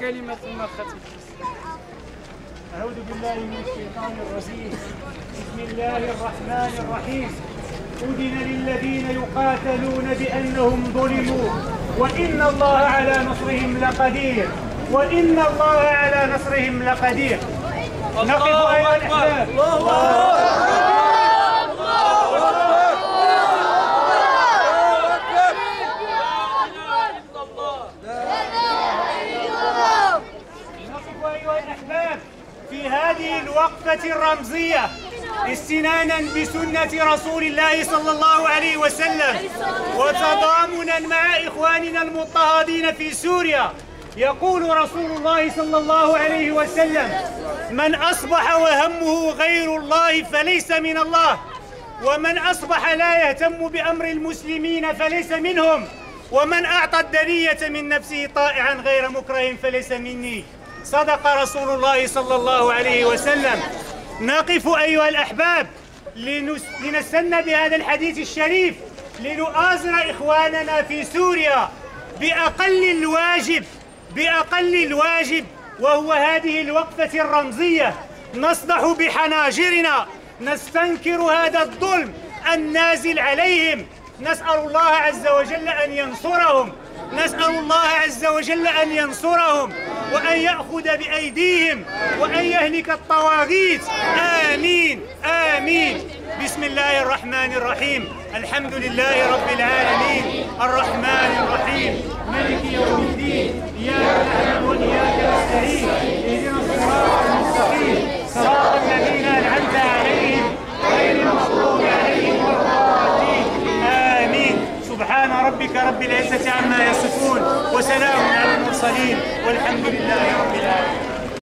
كلمة ثم ختم. أعوذ بالله من الشيطان الرجيم. بسم الله الرحمن الرحيم. أذن للذين يقاتلون بأنهم ظلموا وإن الله على نصرهم لقدير. وإن الله على نصرهم لقدير. نقف أيها الأحباب. في هذه الوقفة الرمزية استنانا بسنة رسول الله صلى الله عليه وسلم وتضامنا مع إخواننا المضطهدين في سوريا، يقول رسول الله صلى الله عليه وسلم: من أصبح وهمه غير الله فليس من الله، ومن أصبح لا يهتم بأمر المسلمين فليس منهم، ومن أعطى الدنية من نفسه طائعا غير مكره فليس مني. صدق رسول الله صلى الله عليه وسلم. نقف أيها الأحباب لنستنى بهذا الحديث الشريف لنؤازر إخواننا في سوريا بأقل الواجب وهو هذه الوقفة الرمزية. نصدح بحناجرنا، نستنكر هذا الظلم النازل عليهم. نسأل الله عز وجل أن ينصرهم وأن يأخذ بأيديهم وأن يهلك الطواغيت. آمين آمين. بسم الله الرحمن الرحيم. الحمد لله رب العالمين الرحمن الرحيم مالك يوم الدين. إياك نعبد وإياك نستعين. اهدنا الصراط المستقيم صراط الذين أنعمت عليهم غير المغضوب عليهم ولا الضالين. آمين. سبحان ربك رب العزة عما يصفون وسلام على المرسلين والحمد لله رب العالمين.